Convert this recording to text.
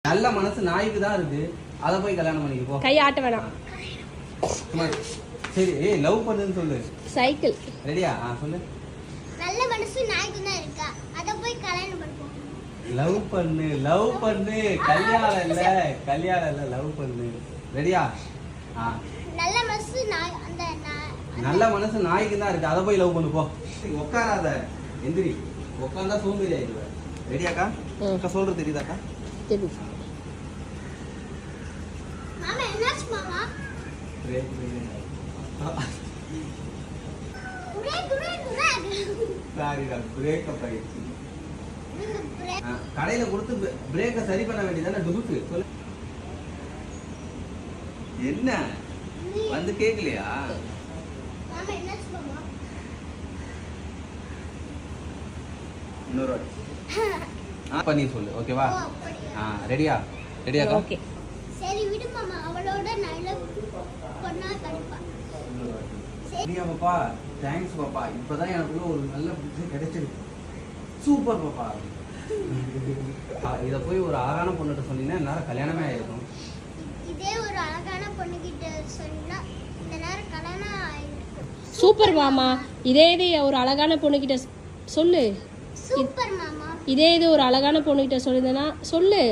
நல்ல மனசு நாய்க்கு தான் இருக்கு. அத போய் கல்யாணம் பண்ணிக்க போ. கை ஆட்ட வேணாம். சரி ஏய் லவ் பண்ணுன்னு சொல்லு. சைக்கிள். ரெடியா? சொல்லு. நல்ல மனசு நாய்க்கு தான் இருக்கா. அத போய் கல்யாணம் பண்ணிக்கோ. லவ் பண்ணு கல்யாணம் இல்ல லவ் பண்ணு. ரெடியா? நல்ல மனசு நாய் அந்த நல்ல மனசு நாய்க்கு தான் இருக்கு. அத போய் லவ் பண்ணு போ. உட்காராத. எந்திரி. உட்கார்ந்தா சோம்பேறி ஆயிடுவ. ரெடியாக்கா? அக்கா சொல்றது தெரியுதாக்கா? தெரியுது. மாமா என்னாச்சு மாமா? பிரேக். சாரிடா பிரேக் அப் ஆயிடுச்சு. கடையில கொடுத்து பிரேக்க சரி பண்ண வேண்டியதானே டுபுக்கு. சொல்லு. என்ன வந்து கேக்கலையா? மாமா என்னாச்சு மாமா? இன்னொரு பண்ணி சொல்லு. ஓகேவா? ரெடியா? ரெடியாக்கா? ஓகே. சரி விடு மாமா. அவளோட நல்ல பொண்ணா கடிப்பா. சரியா பாப்பா? தேங்க்ஸ் பாப்பா. இப்பதான் எனக்குள்ள ஒரு நல்ல புத்தி கிடைச்சிருக்கு. சூப்பர் பாப்பா. இத போய் ஒரு அழகான பொண்ணுகிட்ட சொன்னீங்கன்னா நேரம் கல்யாணமே ஆயிருக்கும். இதே ஒரு அழகான பொண்ணுகிட்ட சொன்னா இந்த நேரம் கல்யாணம் ஆயிருக்கும். சூப்பர் மாமா. இதே ஒரு அழகான பொண்ணுகிட்ட சொல்லு. சூப்பர் மாமா. இதே ஒரு அழகான பொண்ணுகிட்ட சொல்லிருந்தேன்னா சொல்லு.